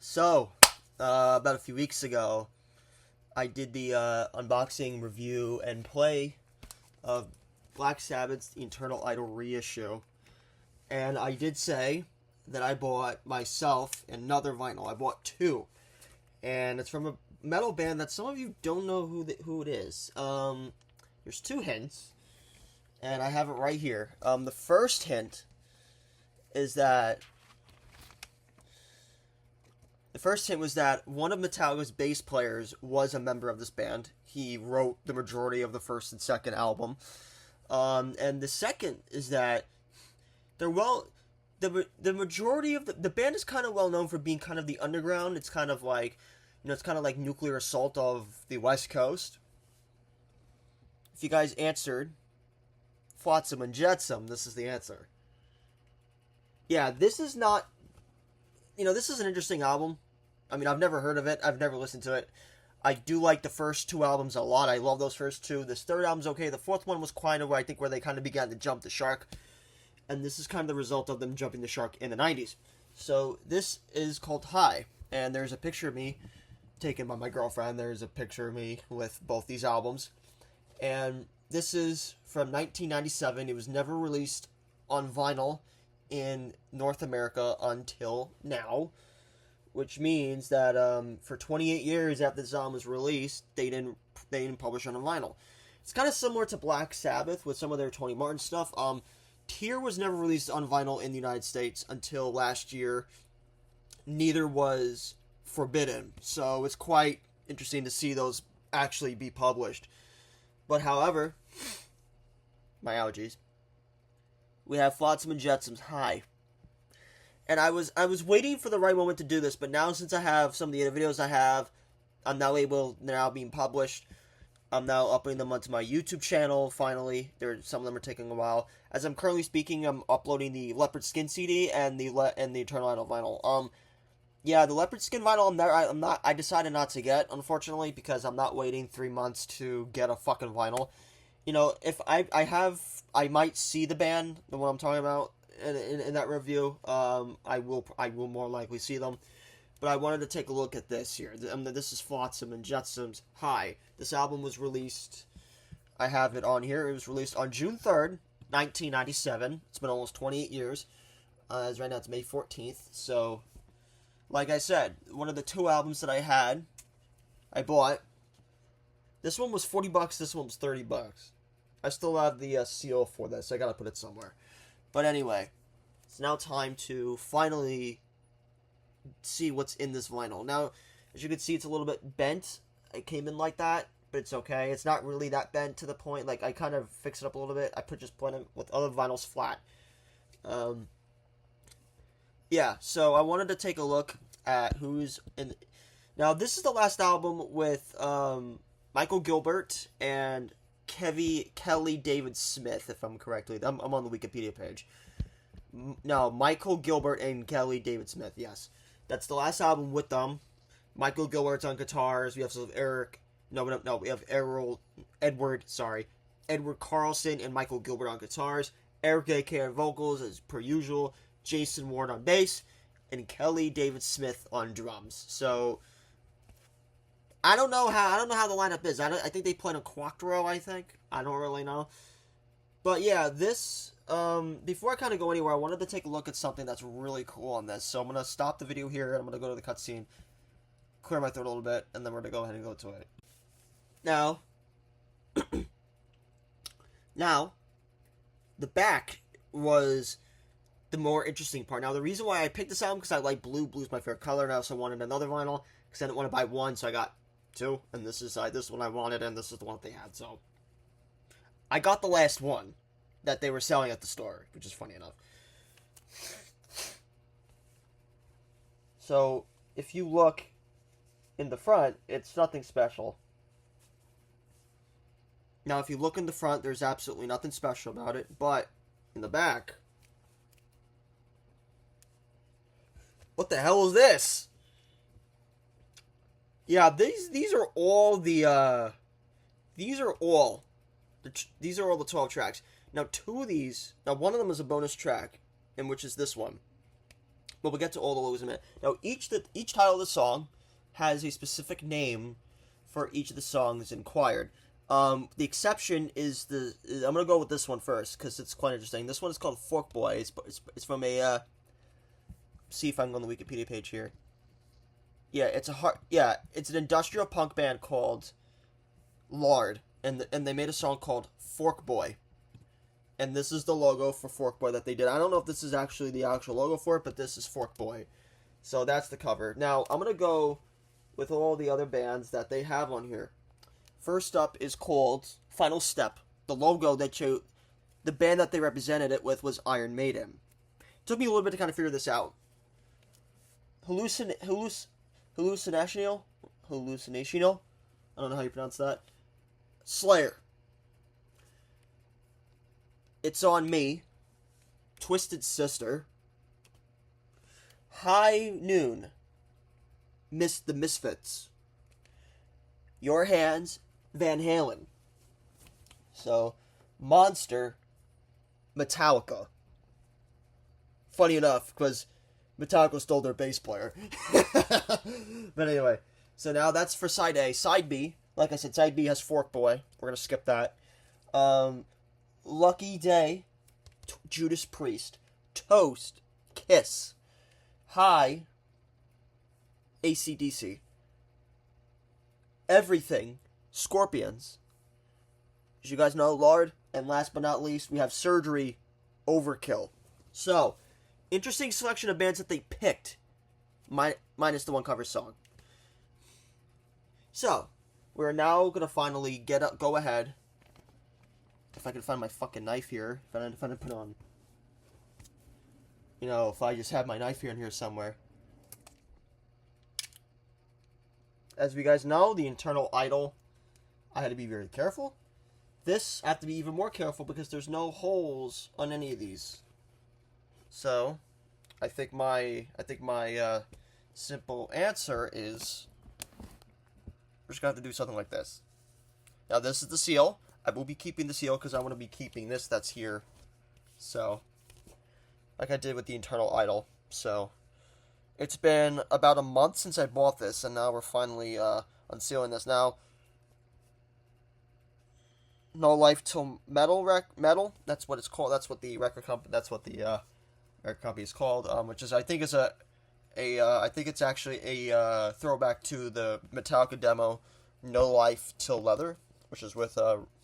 So, about a few weeks ago, I did the unboxing, review, and play of Black Sabbath's The Eternal Idol reissue. And I did say that I bought myself another vinyl. I bought two. And it's from a metal band that some of you don't know who it is. There's two hints. And I have it right here. The first hint is that was that one of Metallica's bass players was a member of this band. He wrote the majority of the first and second album. And the second is that the majority of the band is kind of well known for being kind of the underground. It's kind of like, it's kind of like Nuclear Assault of the West Coast. If you guys answered Flotsam and Jetsam, this is the answer. Yeah, this is not, this is an interesting album. I mean, I've never heard of it. I've never listened to it. I do like the first two albums a lot. I love those first two. This third album's okay. The fourth one was kind of where they kind of began to jump the shark. And this is kind of the result of them jumping the shark in the 90s. So this is called High. And there's a picture of me taken by my girlfriend. There's a picture of me with both these albums. And this is from 1997. It was never released on vinyl in North America until now, which means that for 28 years after this album was released, they didn't publish on a vinyl. It's kind of similar to Black Sabbath with some of their Tony Martin stuff. Tear was never released on vinyl in the United States until last year. Neither was Forbidden, so it's quite interesting to see those actually be published. But however, my allergies, we have Flotsam and Jetsam's High. And I was waiting for the right moment to do this, but now since I have some of the other videos I'm now able, they're now being published. I'm now uploading them onto my YouTube channel, finally. Some of them are taking a while. As I'm currently speaking, I'm uploading the Leopard Skin CD and the Eternal Idol vinyl. Yeah, the Leopard Skin vinyl I decided not to get, unfortunately, because I'm not waiting 3 months to get a fucking vinyl. If I might see the band, the one I'm talking about, in that review. I will more likely see them. But I wanted to take a look at this here. This is Flotsam and Jetsam's High. This album was released, I have it on here, it was released on June 3rd, 1997. It's been almost 28 years. As right now it's May 14th. So, like I said, one of the two albums that I bought. This one was $40, this one was $30. I still have the seal for this, so I gotta put it somewhere. But anyway, it's now time to finally see what's in this vinyl. Now, as you can see, it's a little bit bent. It came in like that, but it's okay. It's not really that bent to the point. Like, I kind of fix it up a little bit. I just put it with other vinyls flat. Yeah, so I wanted to take a look at who's in. Now, this is the last album with Michael Gilbert and Kelly David Smith, if I'm correctly. I'm on the Wikipedia page. No, Michael Gilbert and Kelly David Smith, yes. That's the last album with them. Michael Gilbert's on guitars. We have we have Edward Carlson and Michael Gilbert on guitars. Eric A.K. on vocals, as per usual. Jason Ward on bass. And Kelly David Smith on drums. So, I don't know how the lineup is. I think they play in a quattro, I think. I don't really know. But yeah, this, before I kind of go anywhere, I wanted to take a look at something that's really cool on this. So I'm going to stop the video here, and I'm going to go to the cutscene, clear my throat a little bit, and then we're going to go ahead and go to it. Now, the back was the more interesting part. Now, the reason why I picked this album, because I like blue. Blue's my favorite color, and I also wanted another vinyl, because I didn't want to buy one, so I got two, and this is this one I wanted, and this is the one that they had, so I got the last one that they were selling at the store, which is funny enough. So, if you look in the front, it's nothing special. Now, if you look in the front, there's absolutely nothing special about it, but in the back, what the hell is this? Yeah, these are all the 12 tracks. Now, one of them is a bonus track, and which is this one. But we'll get to all the logos in a minute. Now, each title of the song has a specific name for each of the songs inquired. The exception is I'm gonna go with this one first because it's quite interesting. This one is called Fork Boy. It's from a see if I'm on the Wikipedia page here. Yeah, it's an industrial punk band called Lard, and they made a song called Fork Boy. And this is the logo for Fork Boy that they did. I don't know if this is actually the actual logo for it, but this is Fork Boy. So that's the cover. Now, I'm going to go with all the other bands that they have on here. First up is called Final Step. The logo the band that they represented it with was Iron Maiden. It took me a little bit to kind of figure this out. Hallucinational? I don't know how you pronounce that. Slayer. It's on Me, Twisted Sister, High Noon, The Misfits, Your Hands, Van Halen. So, Monster, Metallica. Funny enough, because Metallica stole their bass player. But anyway, so now that's for side A. Side B, like I said, side B has Fork Boy. We're going to skip that. Lucky Day, Judas Priest, Toast, Kiss, High, AC/DC, Everything, Scorpions, as you guys know, Lard, and last but not least, we have Surgery, Overkill. So, interesting selection of bands that they picked, minus the one cover song. So, we're now going to finally go ahead. If I can find my fucking knife here. If I put on... if I just have my knife here in here somewhere. As you guys know, the internal idle, I had to be very careful. This, I have to be even more careful because there's no holes on any of these. So, I think my simple answer is... we're just going to have to do something like this. Now, this is the seal. I will be keeping the seal because I want to be keeping this that's here. So, like I did with the internal idol. So, it's been about a month since I bought this, and now we're finally unsealing this. Now, No Life Till Metal. That's what it's called. That's what the record company. That's what the record company is called. Which is I think it's actually a throwback to the Metallica demo, No Life Till Leather, which is with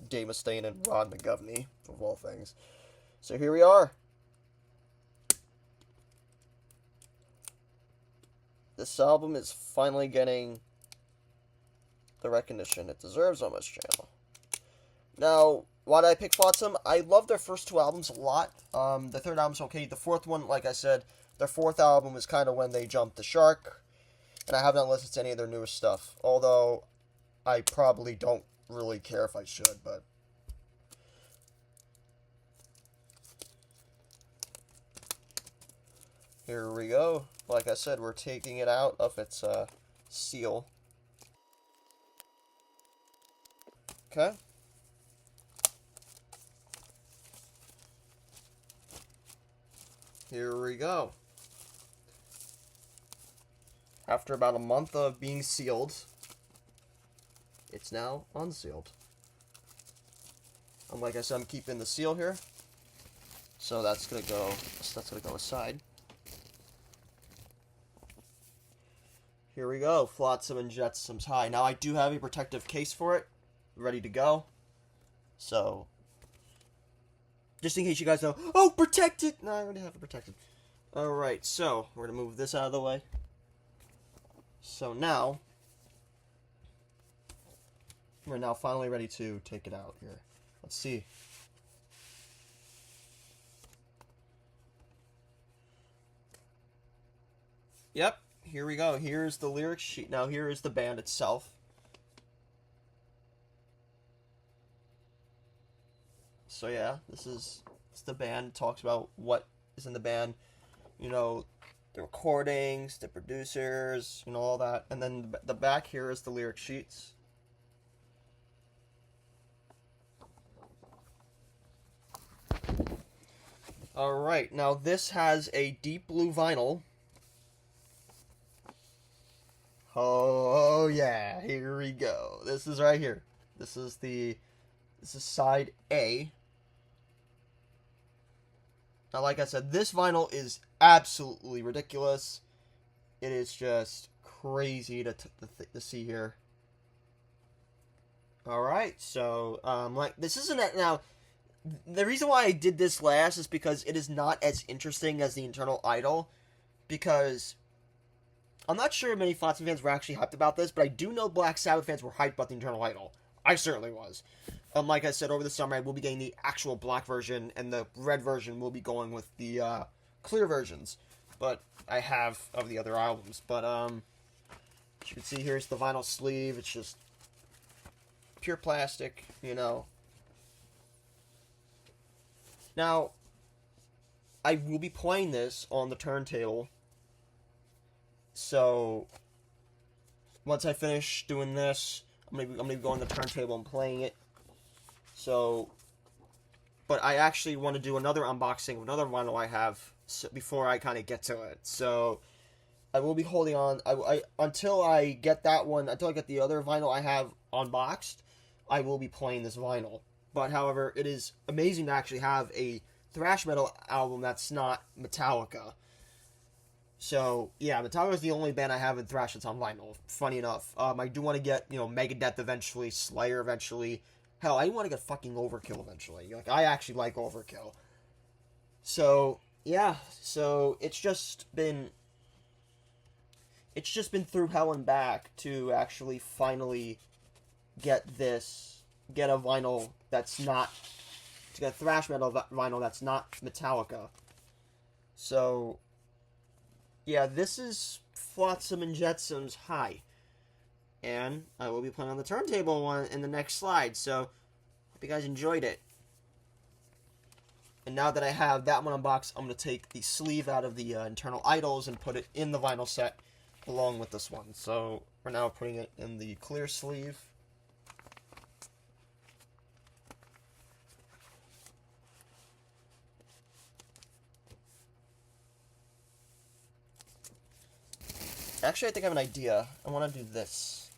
Dave Mustaine and Ron McGovney, of all things. So here we are. This album is finally getting the recognition it deserves on this channel. Now, why did I pick Flotsam? I love their first two albums a lot. The third album's okay. The fourth one, like I said, their fourth album is kind of when they jumped the shark. And I have not listened to any of their newest stuff. Although, I probably don't really care if I should, but... here we go. Like I said, we're taking it out of its seal. Okay. Here we go. After about a month of being sealed, it's now unsealed. And like I said, I'm keeping the seal here. So that's gonna go aside. Here we go, Flotsam and Jetsam's High. Now I do have a protective case for it, ready to go. So, just in case you guys know, oh, protected! No, I already have it protected. Alright, so, we're going to move this out of the way. So now, we're now finally ready to take it out here. Let's see. Yep, here we go. Here's the lyric sheet. Now here is the band itself. So yeah, this is the band. It talks about what is in the band. You know, the recordings, the producers, you know, all that. And then the back here is the lyric sheets. Alright, now this has a deep blue vinyl Oh yeah, here we go. This is right here. This is side A. Now, like I said, this vinyl is absolutely ridiculous. It is just crazy to see here. All right, so like this isn't it now. The reason why I did this last is because it is not as interesting as the internal idol, because I'm not sure many Flotsam fans were actually hyped about this, but I do know Black Sabbath fans were hyped about the internal idol. I certainly was. Like I said, over the summer I will be getting the actual black version, and the red version will be going with the clear versions. But I have of the other albums. But as you can see, here's the vinyl sleeve. It's just pure plastic, you know. Now, I will be playing this on the turntable. So, once I finish doing this, I'm gonna go on the turntable and playing it. So, but I actually want to do another unboxing of another vinyl I have before I kind of get to it. So, I will be holding on. Until I get that one, until I get the other vinyl I have unboxed, I will be playing this vinyl. But however, it is amazing to actually have a thrash metal album that's not Metallica. So, yeah, Metallica is the only band I have in thrash that's on vinyl. Funny enough. I do want to get, Megadeth eventually, Slayer eventually. Hell, I want to get fucking Overkill eventually. Like, I actually like Overkill. So, yeah. So, it's just been through hell and back to actually finally get a vinyl that's not, to get a thrash metal vinyl that's not Metallica. So, yeah, this is Flotsam and Jetsam's High. And I will be playing on the turntable one in the next slide, so hope you guys enjoyed it. And now that I have that one unboxed, I'm going to take the sleeve out of the internal idols and put it in the vinyl set along with this one. So we're now putting it in the clear sleeve. Actually, I think I have an idea. I want to do this.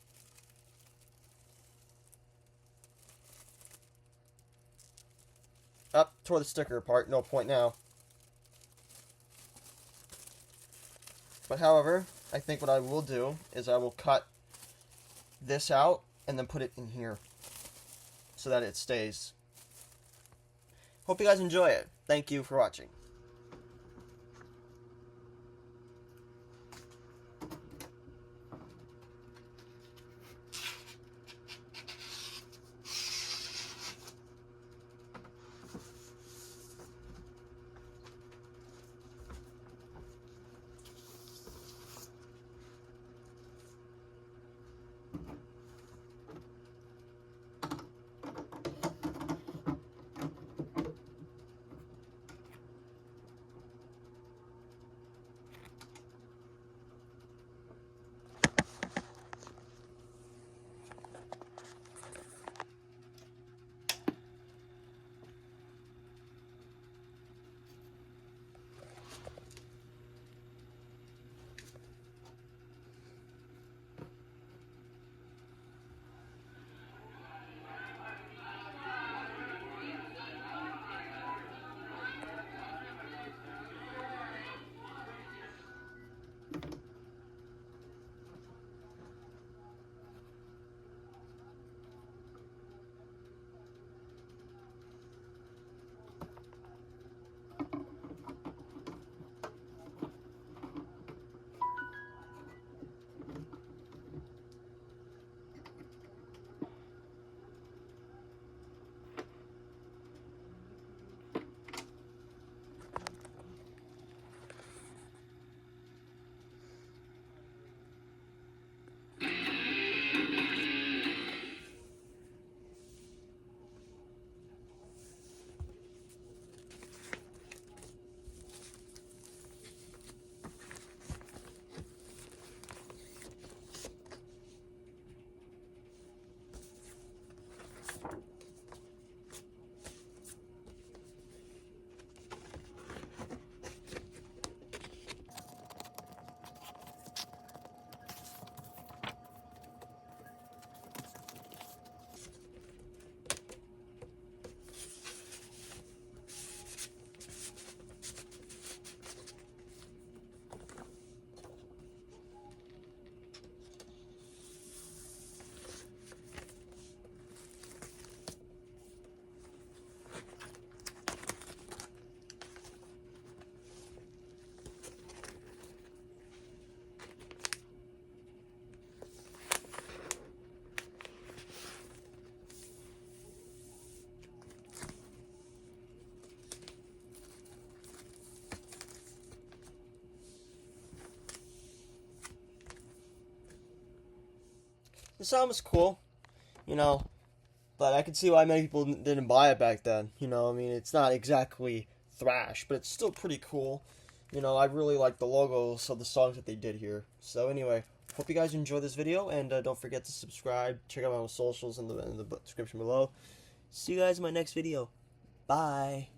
Up, tore the sticker apart. No point now. But however, I think what I will do is I will cut this out and then put it in here so that it stays. Hope you guys enjoy it. Thank you for watching. The sound was cool, you know, but I can see why many people didn't buy it back then. You know, I mean, it's not exactly thrash, but it's still pretty cool. You know, I really like the logos of the songs that they did here. So anyway, hope you guys enjoyed this video, and don't forget to subscribe. Check out my socials in the description below. See you guys in my next video. Bye.